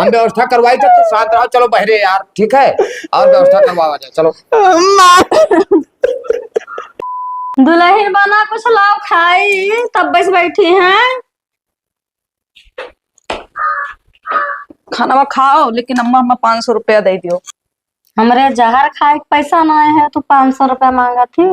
हम व्यवस्था करवाई थे, तो शांत रहो, चलो बहरे यार, ठीक है, और व्यवस्था करवा जाए, चलो। दुल्हन बना कुछ लाओ खाई, तब बस बैठी हैं। खाना खाओ, लेकिन अम्मा अम्मा 500 रुपया दे दियो। हमरे जहर खाए के पैसा ना है तो 500 रुपया मांगा थी।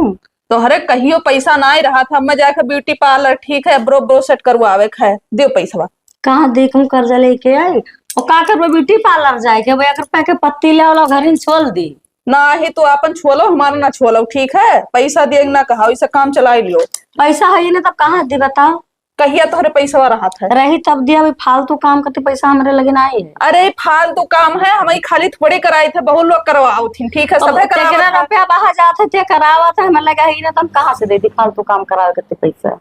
तो हरे कहियो पैसा ना ही रहा था, मैं जाकर ब्यूटी पार्लर ठीक है ब्रो सेट करवावे है, दियो पैसा। कहाँ देखूं कर्जा लेके आई और का कर ब्यूटी पार्लर जाए के भाई, अगर पैके पत्ती ले वाला घर ही छोड़ दी ना ही तो अपन छोलो, हमारा ना छोलो, ठीक है, पैसा दे ना कहा, इसे काम चला लियो। पैसा है ना, तब कहाँ दी बताओ। कहिया तोहरे पैसा रहा था रही तब दिया, अभी फालतू काम करते पैसा हमारे लगे ना है। अरे फालतू काम है, हमारी खाली थोड़े कराए थे, बहुत लोग करवाओ थी, ठीक है, सब रुपया बाहर जाते थे करावा था, हमें लगा ही ना, तुम कहाँ से देती फालतू काम करा करते पैसा।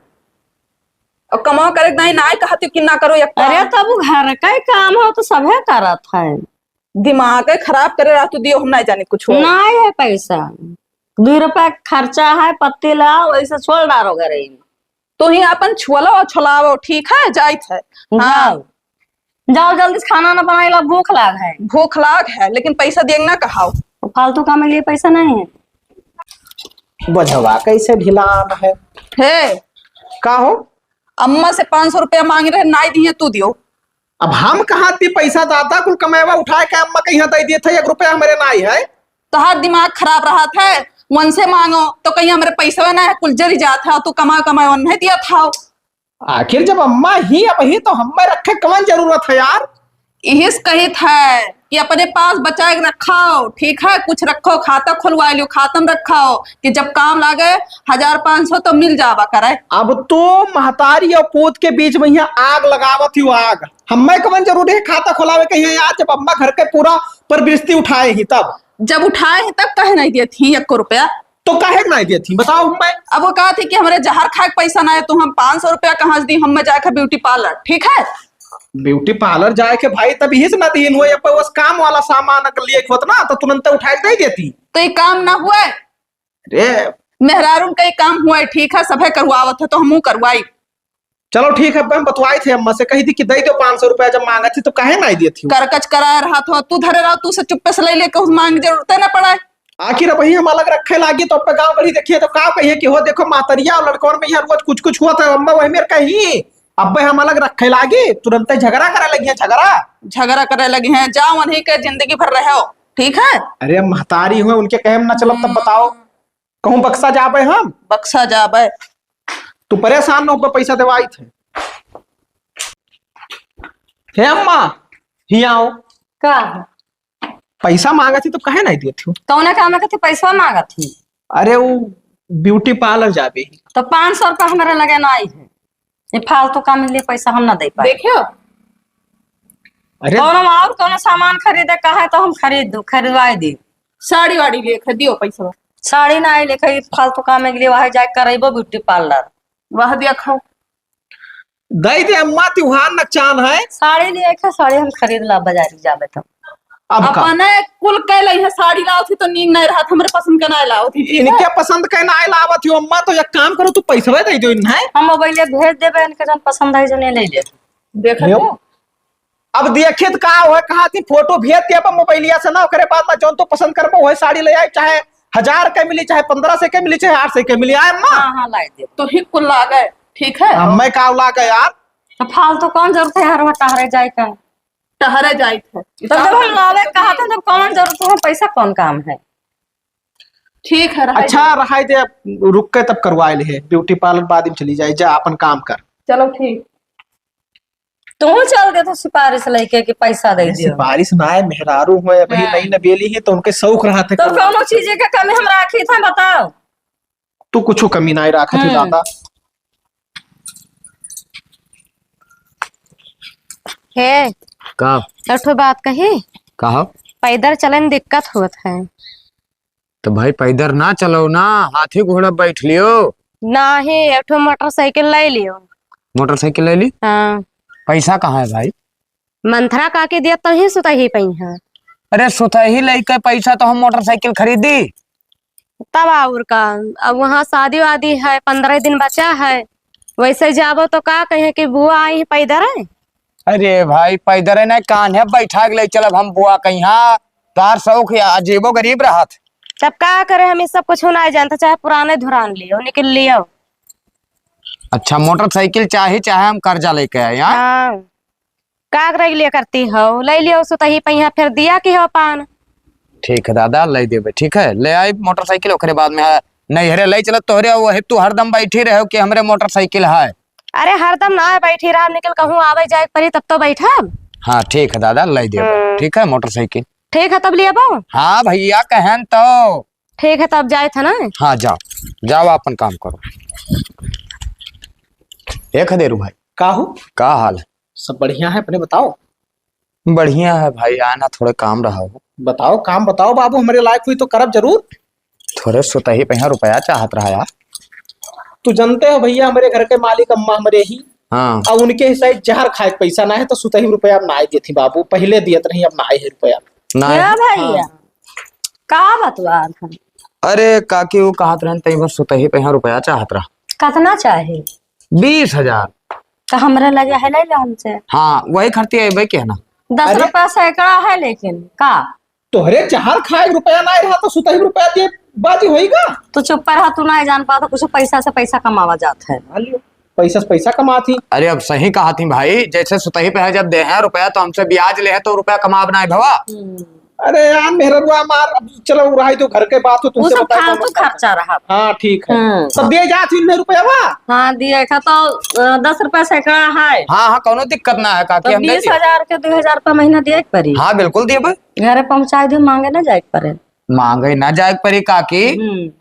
और कमाओ करे नहीं ना कहती कि ना करो। अरे तब घर का ही काम हो तो सभे करत है, दिमाग खराब करे रहा तो दियो, हम नहीं जाने कुछ ना है पैसा। 2 रुपया खर्चा है, पत्ती लाओ वैसे छोड़ डालो घरे। तो ही अपन छुअलो और छुलाओ, ठीक है, जाइत है। हाँ जाओ जल्दी से खाना ना बनाए ला, भूख लाग है। भूख लाग है, लेकिन पैसा देंगे ना कहाओ। तो फालतू काम के लिए पैसा नहीं है। बझवा कैसे ढिलान है हे का हो, अम्मा से 500 रुपया मांग रहे, ना दिए तू दियो। अब हम कहाँ दी पैसा, दादा कुल कमेवा उठाए के अम्मा के यहाँ दे दिए थे, 1 रुपया हमारे ना है। तो हर दिमाग खराब रहा था, वन से मांगो तो कहीं हमारे पैसा ना है, कुल जरी जाता है, तू कमा कमा वन नहीं दिया था। आखिर जब अम्मा ही अब ही तो हमें रखे कौन जरूरत है यार। यही कही था कि अपने पास बचा के रखाओ, ठीक है, कुछ रखो, खाता खुलवा लियो, खाता में रखाओ कि जब काम लागे 1500 तो मिल जावा करे। अब तो महतारी और पोत के बीच में यहाँ आग लगावत ही आग, हमें कौन जरूरी है खाता खुलावे के यहाँ यार, जब अम्मा घर के पूरा परबिस्ती उठाए ही तब। जब उठाए ही तब कहे नहीं दिए थी 1 रुपया, तो काहे नहीं दी थी बताओ। मैं अब वो कहा थी कि हमारे जहर खाए पैसा ना है, तो हम 500 रुपया कहाँ से दी, हम जाकर ब्यूटी पार्लर, ठीक है। ब्यूटी पार्लर जाए के भाई तब ही से ना दी हुए, बस काम वाला सामान अगर लिए होत ना तो तुरंत उठाए दे देती। तो ये काम ना हुआ, अरे मेहरारून का काम हुआ है, ठीक है, सभे करवावत है तो हमू करवाई। चलो ठीक है, हम बतवाई थे अम्मा से, कही थी कि दे दो 500 रुपया, जब मांगा थी तो काहे नहीं दी थी। करकच करा रहा था, तू धरे रहा, तू से चुप्पे से ले लेके उस मांग जरूरत ना पड़ा। आखिर अब हम अलग रखे लागी तो अब गाँव गली देखिए तो का कहिए कि हो देखो मातरिया और लड़कों में यहाँ रोज कुछ कुछ हुआ था, अम्मा वही मेरे कही अब हम अलग रखे लागी, तुरंत झगड़ा करे लगी है। झगड़ा करे लगे हैं, जाओ उन्हीं के जिंदगी भर रहे हो, ठीक है। अरे महतारी हुए उनके कहे ना चलो, तब बताओ कहूँ बक्सा जाबे, हम बक्सा जाबे, तू परेशान न हो, पैसा देवाई थे। हे अम्मा ही आओ, का पैसा मांगा थी तो कहे नहीं दिए थी। कौन काम के पैसा मांगा थी? अरे वो ब्यूटी पार्लर जाबे तो 500 रुपया हमारे लगे ना आई है, ये फालतू काम के लिए पैसा हम ना दे पाए। देखियो अरे और कौन सामान खरीदे का है तो हम खरीदवाए दी। साड़ी वाड़ी लेके दियो पैसा, साड़ी ना लेके फालतू काम के लिए वहां जाके करेबो ब्यूटी पार्लर, वह दिया खाओ दे दे अम्मा, त्योहार नकचान है। साड़ी लिए साड़ी हम खरीद ला बाजार जाबे तो। अब अपने कुल कह लई है, साड़ी लाओ थी तो नींद नहीं रहा था, हमरे पसंद का नहीं लाओ थी। इनके पसंद के ना लावत हो अम्मा, तो एक काम करो तू पैसा दे दो इन्हें, हम मोबाइल भेज देबे, इनके जन पसंद है जो नहीं ले ले देखो। अब देखे तो का हो कहा थी फोटो भेज दिया पर मोबाइलिया से ना, ओकरे बाद में जौन तो पसंद करबो वही साड़ी ले आई, चाहे 1000 के मिली, चाहे 1500 के मिली, चाहे 800 के मिली। आए अम्मा हां ला दे तो ही कुल ला गए, ठीक है। मैं का ला गए यार, तो फालतू कौन जरूरत है हर वक्त टहरे जाए का, टहरे जाए थे तो जब हम लावे कहा था तब कौन जरूरत है, पैसा कौन काम है। ठीक है, अच्छा रहा दे, रुक के तब करवा ले ब्यूटी पार्लर, बाद में चली जाए, जा अपन काम कर। चलो ठीक, तू चल दे तो सिफारिश लेके कि पैसा दे दियो। सिफारिश ना है, मेहरारू हुए अभी नई नबेली है तो उनके शौक रहा थे, तो कौन चीज के कमी हम राखी था बताओ। तू कुछ कमी नहीं रखा थी दादा। हे का एक बात कही, कहा पैदल चले में दिक्कत होत है। तो भाई पैदल ना चलो ना, हाथी घोड़ा बैठ लियो। नाही एक मोटरसाइकिल ले लियो। मोटरसाइकिल ले ली। हाँ पैसा कहाँ है भाई? मंथरा काके दिया तो ही सुता ही पई है। अरे सुता ही लेके पैसा तो हम मोटरसाइकिल खरीदी तब और का, अब वहाँ शादी वादी है, 15 दिन बचा है, वैसे जाबो तो का कहे कि बुआ आई है पैदल है। अरे भाई पैदर है ना कान है बैठा के ले चलब हम बुआ कहीं हाँ तार शौक अजीबो गरीब रहत। तब का करे, हम इस सब कुछ नहीं जानते, चाहे पुराने धुरान लियो निकल लियो। अच्छा मोटरसाइकिल चाहे चाहे हम कर्जा लेके आए यहाँ। हाँ का करे लिए करती हो, ले लियो सो तही पहिया फिर दिया की हो पान। ठीक है दादा ले देबे, ठीक है ले आई मोटरसाइकिल ओकरे बाद में नहीं हरे ले चलत तोहरे वही तू हरदम बैठी रहो कि हमरे मोटरसाइकिल है। अरे हरदम ना बैठी रहा, निकल कहूँ आवे जाए परी तब तो बैठा। हाँ ठीक है दादा ले देबे, ठीक है मोटरसाइकिल। ठीक है तब लिया बो। हाँ भैया कहन तो ठीक है तब जाए था ना। हाँ जाओ जाओ अपन काम करो। एक देरू भाई का हो? का हाल है? सब बढ़िया है, अपने बताओ। बढ़िया है भाई, आना थोड़े काम रहा हो। बताओ काम बताओ बाबू, हमारे लायक हुई तो करब जरूर। थोड़े सुतही पे रुपया चाहत रहा यार। तू जानते हो भैया हमारे घर के मालिक अम्मा हमारे ही, हाँ अब उनके हिस्से जहर खाए के पैसा ना है तो सुतही रुपया अब ना आए थी बाबू, पहले दियत नहीं अब ना आए है रुपया। ना क्या भैया का बतवा था? अरे काकी वो कहत रहन तई बस सुतही पे रुपया चाहत रहा। कितना चाहे? 20,000। तो हमरे लगे है ले लो हमसे। हाँ वही खर्ची अबे के ना। 10 रुपया सैकड़ा है, लेकिन का तोहरे जहर खाए रुपया ना रहा तो सुतही रुपया दिए बाजी होएगा। तू चुप पर रहा, तू नहीं जान पाता कुछ पैसा से पैसा कमावा जाता है। पैसा से पैसा कमाती। अरे अब सही कहा थी भाई, जैसे सुतही पे जब दे हैं रुपया तो हमसे ब्याज ले है तो रुपया कमा बनाए भवा। अरे यार मेहरा रुआ मार, अब चलो रही तो घर के बात हो तुमसे बता। फालतू खर्चा रहा। हाँ ठीक है तब दिए जाती इनमें रुपया वा। हाँ दिए था तो 10 रुपया सैकड़ा है। हाँ हाँ कोनो दिक्कत ना है काकी, तो हम दे 20,000 के 2,000 रुपया महीना दिए परी। हाँ बिल्कुल दिए भाई। घरे पहुंचाई दी, मांगे ना जाए परे। मांगे ना जाए परी काकी।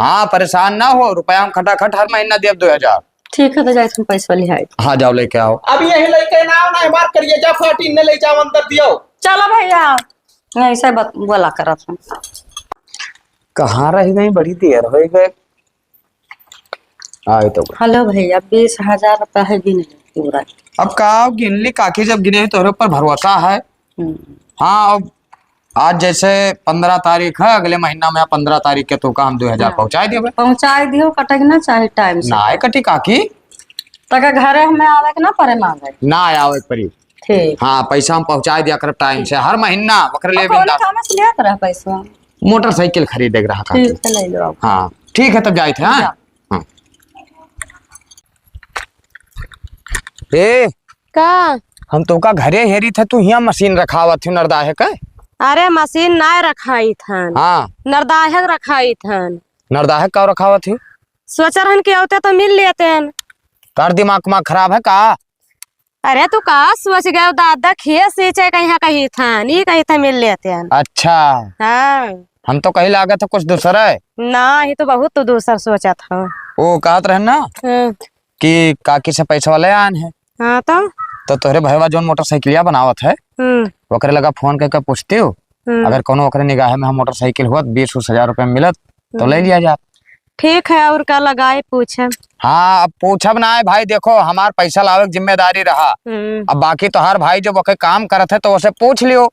हाँ परेशान ना हो, रुपया हम खटाखट हर महीना दिए 2,000। ठीक है तो जाए तुम पैसा ले आए। हाँ जाओ लेके आओ। अब यही लेके ना आओ ना मार करिए, जा फाटी ने ले जाओ अंदर दियो। चलो भैया ऐसे बोला करा था। कहाँ रह गई, बड़ी देर हो गए आए तो। हेलो भैया 20,000 रुपया है भी नहीं पूरा। अब का गिन ली काकी, जब गिने तोहरे ऊपर भरोसा है। हाँ अब आज जैसे 15 तारीख है, अगले महीना में 15 तारीख के तो का हम 2,000 पहुँचा दिए। पहुंचाई दियो, कटे ना चाहे टाइम से। ना कटी काकी तक घरे हमें आवे के ना परे मांगे। ना आया एक परी। ठीक। हाँ पैसा हम पहुँचा दिया कर टाइम से, हर महीना बकरे ले लिया पैसा। मोटरसाइकिल खरीदे रहा काकी। ठीक है ले लो। हाँ ठीक है तब जाए थे। हाँ हाँ। ए का हम तो का घरे हेरी थे, तू यहाँ मशीन रखावा थी नरदाहे का। अरे मशीन ना रखाई थन। हाँ नरदाहे रखाई थन। नरदाहे का रखावा थी। सोच रहन के होते तो मिल लेते हैं। तार दिमाग खराब है का? अरे तू का सोच गए दादा खेत सींचे कहीं थन, ये कहीं था मिल लेते हैं। अच्छा हाँ हम तो कहीं लागे था कुछ दूसरा है ना, ये तो बहुत तो दूसरा सोचा था। वो कहत रहे ना कि काकी से पैसा वाले आन है। हाँ तो तोहरे भैया जोन मोटरसाइकिलिया बनावत है ओकरे लगा फोन करके पूछती हो, अगर कोनो ओकरे निगाह में हम मोटरसाइकिल हुआ 20,000 रुपया मिलत तो ले लिया जा। ठीक है और का लगाए पूछे। हाँ अब पूछब ना है भाई, देखो हमार पैसा लावे जिम्मेदारी रहा। अब बाकी तो हर भाई जब ओके काम करत है तो उसे पूछ लियो,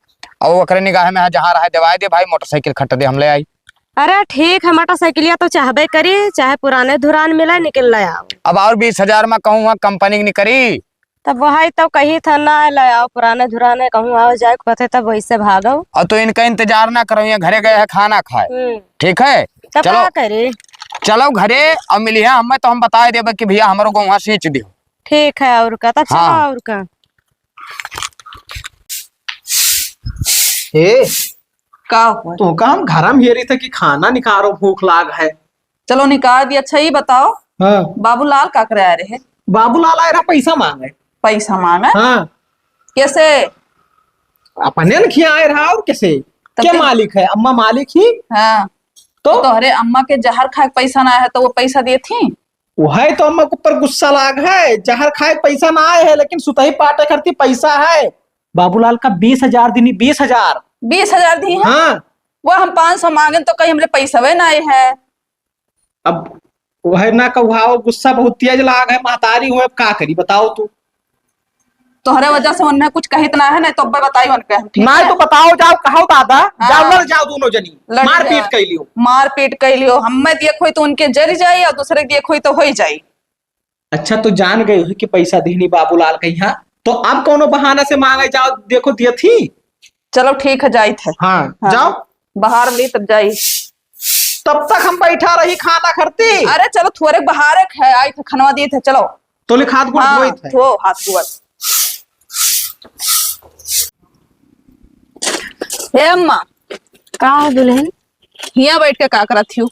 और ओकरे निगाह में जहाँ रहा दिवाई दे भाई, मोटरसाइकिल खट दे हम ले आई। अरे ठीक है मोटरसाइकिलिया तो चाहबे करी, चाहे पुराने धुरान मिला निकल ले आओ। अब और 20,000 में कहूँ कंपनी नहीं करी तब वही तो कही था ना ले आओ पुराने धुराने कहूँ आओ जाए पते तब वैसे भागो। और तो इनका इंतजार ना करो, ये घरे गए है खाना खाए। ठीक है तब चलो क्या करे। चलो घरे और मिली है हमें तो हम बता देबे कि भैया हमारे को वहाँ सींच दियो। ठीक है और का तब चलो हाँ। और का। ए का हुआ? तो का हम घर में हेरी थे कि खाना निकालो, भूख लाग है। चलो निकाल दिया। अच्छा ये बताओ हाँ बाबूलाल का करे आ रहे? बाबूलाल आए रहा पैसा मांगे। पैसा मांगा? हाँ कैसे? अपने न खिया आए रहा और कैसे? क्या फिर- मालिक है? अम्मा मालिक ही हाँ तो तोहरे अम्मा के जहर खाए के पैसा ना है तो वो पैसा दिए थी। वो है तो अम्मा के ऊपर गुस्सा लाग है, जहर खाए पैसा ना आए है लेकिन सुतही पाटे करती पैसा है। बाबूलाल का 20,000 दिनी 20,000। 20,000 दी है। हाँ वो हम 500 मांगे तो कहीं हमरे पैसा वे ना आए है। अब वह ना कहा गुस्सा बहुत तेज लाग है, महतारी हुए अब का करी बताओ तू। तोहरे वजह से उन्हें कुछ कहित ना है, नहीं तो अब्बे बताई उनके हम। ठीक ना है? तो बताओ जाओ कहो दादा। हाँ। जाओ लड़ जाओ दोनों जनी, लड़ मार जाओ। पीट कर लियो। मार पीट कर लियो, हमें दिए खोई तो उनके जरी जाई और दूसरे दिए खोई तो हो ही जाई। अच्छा तो जान गए हो कि पैसा देनी बाबूलाल के यहाँ? तो अब कोनो बहाना से मांगे जाओ, देखो दिया थी। चलो ठीक है, जाई थे। हाँ, हाँ। जाओ। बाहर ली तब जाई। तब तक हम बैठा रही खाना करती। अरे चलो थोड़े बाहर है, आई थे खनवा दिए थे, चलो। तो लिख हाथ गोड़ हाँ, धोई थे। धो हाथ गोड़। हे अम्मा, का हो दुल्हन? हिया बैठ के का करत थी?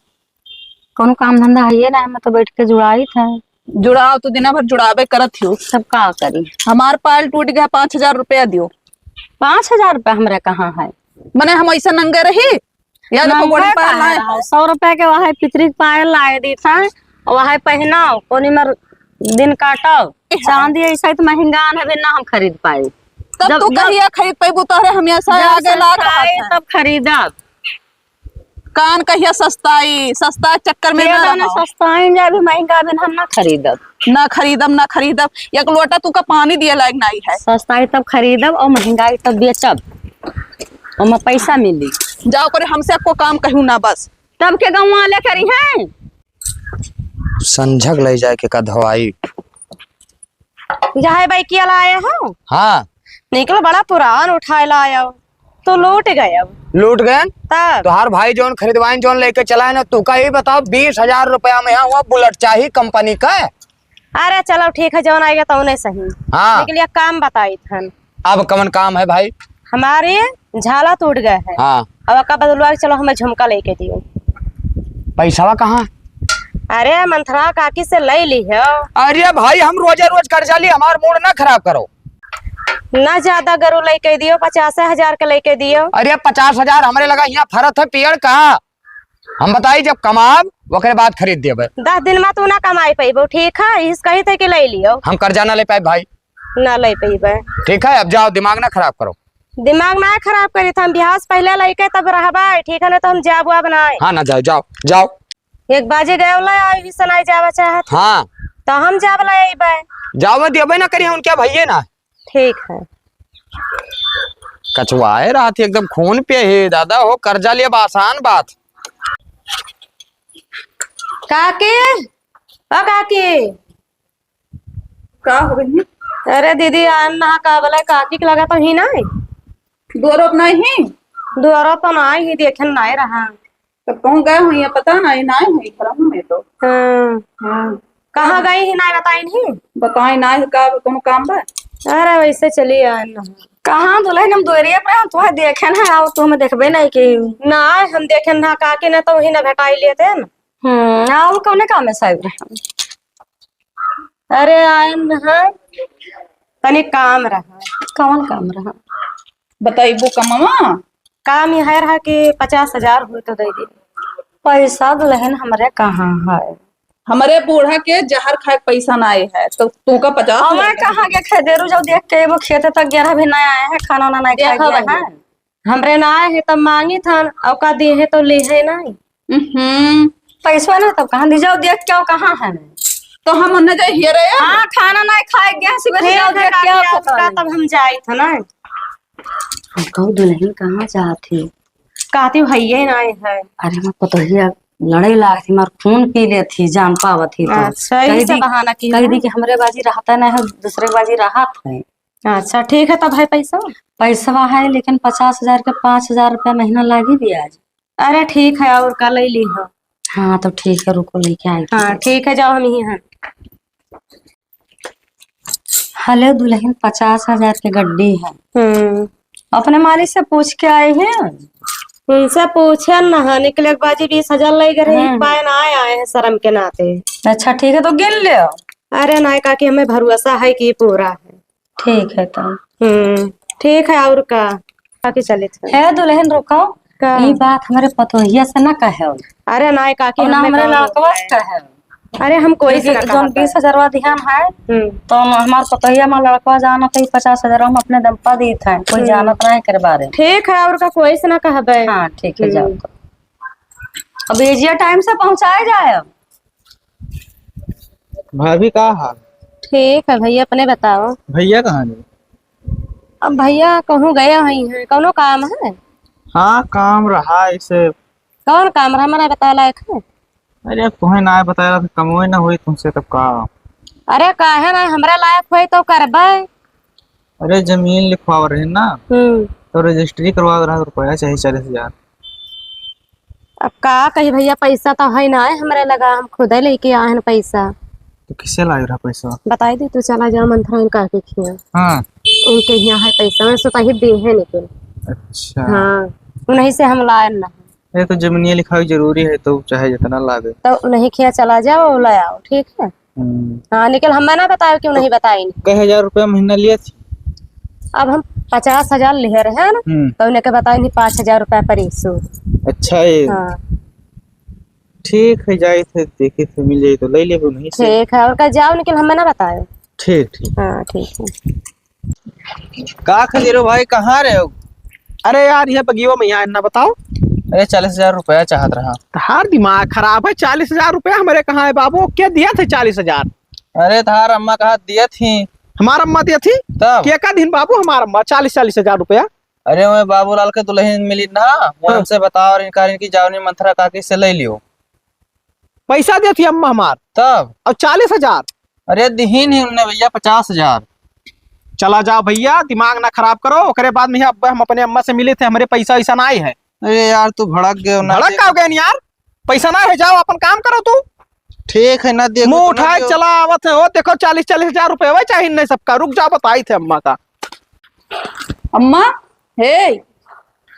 कोनो काम धंधा है ना, मैं तो बैठ के जुड़ाई था। जुड़ाओ तो दिन भर जुड़ावे करत थी। सब का करी? हमार पायल टूट गया, 5,000 रुपया दियो। 5,000 रुपया हमरा कहाँ है? मने हम ऐसा नंगे रही या देखो बड़ी पायल लाए। 100 रुपया के वहाँ पितरी पायल लाए दी था, वहाँ पहनाओ कोनी मर दिन काटो। चांदी ऐसा तो महंगा है ना, हम खरीद पाए। तब तू कहिया खरीद पैबू, तोहरे हम ऐसा आगे लाग तब खरीदब। कान कहिया सस्ताई, सस्ता चक्कर में ना सस्ता भी महंगा भी हम ना खरीदब। ना खरीदब। एक लोटा तू का पानी दिए लायक नहीं है। सस्ताई तब खरीदब और महंगाई तब बेचब, और पैसा मिली। जाओ करे, हमसे आपको काम कहूँ ना बस। तब के गाँव वाले करी हैं। संझक ले जाए के का धवाई। जहाँ बाइक लाया हो, हाँ, निकल बड़ा पुरान उठाए लाया हो, तो लौट गए। अब लूट गए। तब तो हर भाई जोन खरीदवाइन जोन लेके चला है ना, तू का ही बताओ 20,000 रुपया में हुआ बुलेट चाहिए कंपनी का। अरे चलो ठीक है, जौन आएगा तो उन्हें सही। हाँ, लेकिन ये काम बताई थन, अब कमन काम है भाई? हमारे झाला टूट गए है। हाँ, अब का बदलवा के चलो हमें झुमका लेके दियो। पैसा कहाँ? अरे मंथरा काकी से ले ली है। अरे भाई हम रोजे रोज कर्जा ली, हमार मूड ना खराब करो। ना ज्यादा गरु लेके दियो, 50,000 के लेके दियो। अरे 50,000 हमारे लगा यहाँ फरत है पेड़ का। हम बताई जब कमाब ओकरे बाद खरीद देबे। 10 दिन में तू ना कमाई पैबो, ठीक है? इस कही थे कि ले लियो। हम कर्जा ना ले पाए भाई। ना ले पैबे, ठीक है, अब जाओ, दिमाग ना खराब करो। दिमाग ना खराब करी था, हम बिहार से पहले लेके तब रहबा, ठीक है? ना तो हम जाबुआ बनाए। हाँ ना, जाओ जाओ जाओ। 1 बजे गए भी सुनाई जावा चाहत, हाँ, तो हम जाब ले। जाओ देबे ना करिए उनके भैये ना। ठीक है। कछुआए रहा थी एकदम खून पे ही दादा हो, कर्जा लिए आसान बात। काकी, ओ काकी। का हो गई? अरे दीदी आन ना का बोला, काकी के लगा तो ही ना दोरो नहीं, दोरा तो ना ही देखे ना रहा। तो कहूँ गए हुई, पता नहीं ना हुई खराब में तो। हाँ, कहाँ गई ही ना बताई नहीं? बताई ना का कोनो काम बा। अरे वैसे चली आन। कहाँ दुल्हन? हम दोरिया पे हम तुम्हें देखे ना, आओ तो हमें देखबे नहीं की ना हम देखे ना काकी ने तो ही ना भेटाई लिए थे ना। आओ कौने काम है साहब? अरे आन हाँ, तनी काम रहा। कौन काम रहा? बताई वो कमावा। काम यह रहा कि 50,000 हुए तो दे दी। पैसा दुल्हन हमारे कहाँ है? हमारे बूढ़ा के जहर खाए पैसा ना आए है, तो तू का 50। हमें कहाँ के खेदेरू जब देख के वो खेते तक 11 भी नहीं आए हैं, खाना ना नहीं खा गया है। हमरे ना आए है तब मांगी था, और का दिए है तो ले है नहीं। पैसा ना तब कहाँ दी जाओ देख के, कहाँ है? तो हम उन्हें जाए हियर है। हाँ, खाना नहीं खाए गया सुबह जाओ देख के, तब हम जाए थे ना। हम कहूँ दुल्हन कहाँ जाती? कहती भैया ना आए है। अरे मैं पतोहिया लड़ाई लाग थी, मार खून पी ले थी, जान पावत थी। तो अच्छा, इसे बहाना की कह दी कि हमरे बाजी रहता नहीं है, दूसरे बाजी राहत है। अच्छा ठीक है, तब है पैसा है, लेकिन 50,000 के 5,000 रुपया महीना लागी ब्याज। अरे ठीक है, और का ले ली हो। हाँ तो ठीक है, रुको लेके आई। हाँ ठीक है, जाओ हम ही हैं। हले दुल्हन 50,000 की गड्डी है। अपने मालिक से पूछ के आए हैं। उनसे पूछे ना, निकले बाजी 20,000 ले गए, पाए ना आए हैं शर्म के नाते। अच्छा ठीक है, तो गिन ले। अरे ना काकी, हमें भरोसा है कि पूरा है। ठीक है तो ठीक है, और का काकी चले थे। है दुल्हन रुको, ये बात हमारे पतोहिया से ना कहे। अरे ना काकी, ना हमारे लड़कवा कहे। अरे हम कोई जो 20,000 ध्यान है, तो हमारे पतोहिया में लड़कवा जाना तो 50,000 हम अपने दम पर दी था, कोई जानत नहीं करे बारे। ठीक है, और का कोई से ना कहबे। हाँ ठीक है, जाओ तो अब एजिया टाइम से पहुंचाए जाए। भाभी का हाल? ठीक है भैया, अपने बताओ। भैया कहाँ गए? अब भैया कहूँ गए हैं, कौनो काम है? हाँ काम रहा इसे। कौन काम रहा, हमारा बता लायक है? अरे तुम्हें ना बताया था, कमोई ना हुई तुमसे तब का। अरे काहे ना, हमरा लायक हुई तो करबे। अरे जमीन लिखवा रहे ना, हम्म। तो रजिस्ट्री करवा रहा रुपया चाहिए 40,000। अब का कही भैया, पैसा तो है ना, हमारे लगा, हम खुद ही लेके आए हैं पैसा। तो किससे लाग रहा पैसा? बताई दी तू, चला जा मंथरा का के खिया, हाँ उनके यहाँ है पैसा, मैं सोता ही दे है लेकिन। अच्छा। हाँ, उन्हीं से हम लाए ना, ये तो जमीनिया लिखाई जरूरी है, तो चाहे जितना लागे। तो उन्हीं खिया चला जाओ ले आओ, ठीक है। हाँ, लेकिन हम ना बताए, क्यों नहीं बताए। कई 1,000 रुपया महीना लिए थी। अब हम 50,000 ले रहे हैं ना, तो उन्हें के बताए नहीं 5,000 रुपया पर ईसु। अच्छा है। हाँ ठीक है, जाए थे देखे थे, मिल जाए तो ले ले नहीं से। ठीक है, और का जाओ, लेकिन हमें ना बताए। ठीक ठीक। हाँ ठीक है। का खजीरो भाई कहाँ रहे हो? अरे यार ये बगियो में यहाँ ना बताओ। अरे 40,000 रुपया चाहत रहा। तार दिमाग खराब है, 40,000 रुपया हमारे कहाँ है बाबू? क्या दिया थे 40,000? अरे तार अम्मा कहा दिया थी। हमारा अम्मा दी थी तब क्या का दिन बाबू? हमारा अम्मा 40,000 रुपया। अरे मैं बाबूलाल के दुल्हन मिली ना, वो हमसे बताओ, और इनकी जावनी मंथरा काकी से ले लियो। पैसा दी थी अम्मा हमार, तब और 40,000। अरे दीहीन ही उनने भैया 50,000। चला जाओ भैया, दिमाग ना खराब करो। ओकरे बाद में अब हम अपने अम्मा से मिले थे, हमारे पैसा वैसा ना आए है। अरे यार तू भड़क गए ना। भड़क का गए यार, पैसा ना है, जाओ अपन काम करो तू। ठीक है ना, देख मुंह उठाए चला आवत है। वो देखो 40,000 रुपये वही चाहिए नहीं सबका। रुक जाओ, बताई थे अम्मा का। अम्मा, हे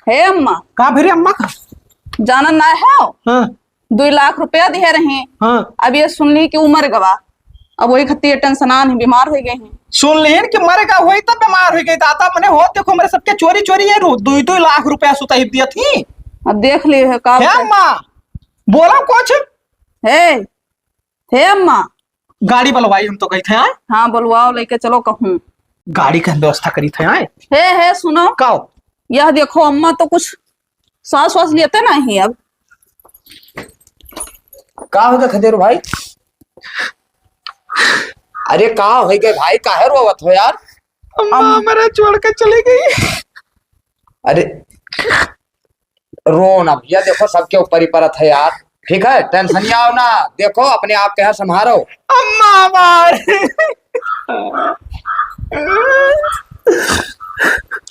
हे अम्मा, कहा फिर अम्मा का? जाना ना है, हाँ 2 लाख रुपया दिए रहे। हाँ, अब ये सुन ली कि उम्र गवा, अब वही खत्ती टेंशनान है, बीमार हो गए हैं। सुन लेन कि मरेगा वही तब बीमार हो गई। दादा मैंने हो देखो मेरे सबके चोरी चोरी है 2 लाख रुपया सुताई दिया थी। अब देख ली है का। हे अम्मा बोला कुछ? हे अम्मा, गाड़ी बलवाई हम तो गई थे आए। हाँ बुलवाओ, लेके चलो कहूँ। गाड़ी का व्यवस्था करी थे आए। हे सुनो, कहो। यह देखो अम्मा तो कुछ सांस वास लेते नहीं अब। का हो खदेर भाई? अरे का हो गए भाई, काहे रोवत हो यार? अम्मा मेरा छोड़ के चली गई। अरे रो ना भैया, देखो सबके ऊपर ही परत है यार। ठीक है, टेंशन नहीं आओ ना, देखो अपने आप के यहाँ संभालो। अम्मा मार।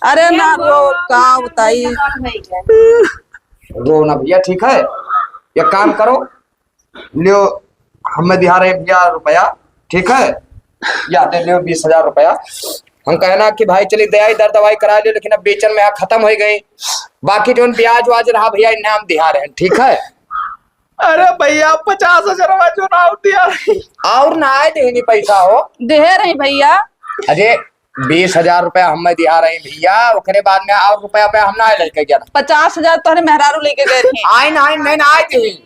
अरे ना रो, का बताई। रो ना भैया, ठीक है। ये काम करो, लियो हमें दिहा रहे भैया रुपया, ठीक है। या दे लियो 20,000 रुपया। हम कहना कि भाई चलिए दवाई दर दवाई करा लियो, लेकिन अब बेचन में खत्म हो गई। बाकी जो ब्याज वाज रहा भैया इन्हें हम दिहा रहे हैं, ठीक है। अरे भैया 50,000 जो ना दिया और ना आए देनी पैसा हो दे रही भैया। अरे 20,000 रुपया हमें दिहा रहे हैं भैया, उसके बाद में और रुपया पे हम ना लेके गया। 50,000 तो मेहरारू लेके गए थे। आए ना आए नहीं ना आए थे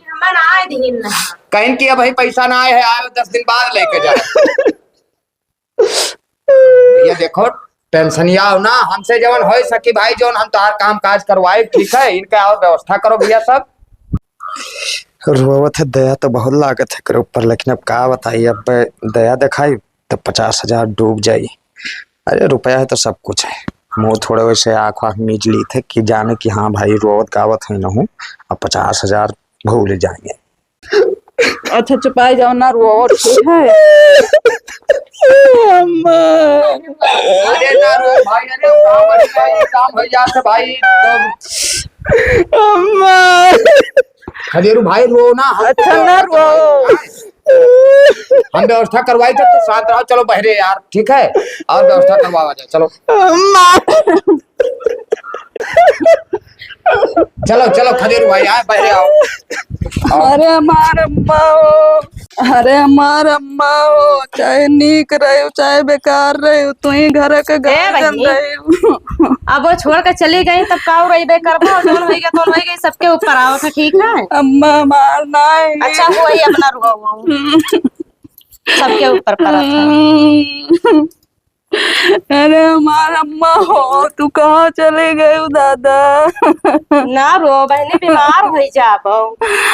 कहीं की भाई पैसा ना आए है, आए 10 दिन बाद लेके जाए। भैया देखो टेंशन आओ ना, हमसे जवन हो सकी भाई जोन हम तार काम काज करवाए, ठीक है। इनका और व्यवस्था करो भैया सब। रोवत है, दया तो बहुत लागत है करे ऊपर, लेकिन अब का बताइए, अब दया दिखाई तो 50,000 डूब जाई। अरे रुपया है तो सब कुछ है। मुँह थोड़े वैसे आँख मीच ली थे कि जाने कि हाँ भाई रोवत गावत है न हूँ, अब 50,000 भूल जाएंगे। अच्छा चुपाई जाओ ना, रो ठीक है। अरे ना रो भाई, अरे काम बढ़िया, ये काम हो जाते भाई तो। खदेरू भाई रो ना, अच्छा ना रो। हम व्यवस्था करवाई थे, तो शांत रहो। चलो बहरे यार, ठीक है, और व्यवस्था करवा जाए। चलो चलो चलो खदेरू भाई आए, बहरे आओ। अरे हमार अम्मा हो, अरे हमार अम्मा हो, चाहे नीक रहे हो चाहे बेकार रहे हो, तू ही घर के गार्जियन रहे हो। अब वो छोड़ कर चली गई, तब का रही बेकरबो, जोन हो गया तो हो गई, सबके ऊपर आओ था, ठीक है। अम्मा मार नहीं। अच्छा हुआ ही अपना रुआ, सबके ऊपर पड़ा। अरे हमार अम्मा हो, तू कहाँ चले गए हो दादा? ना रो बहने, बीमार हो जाबो।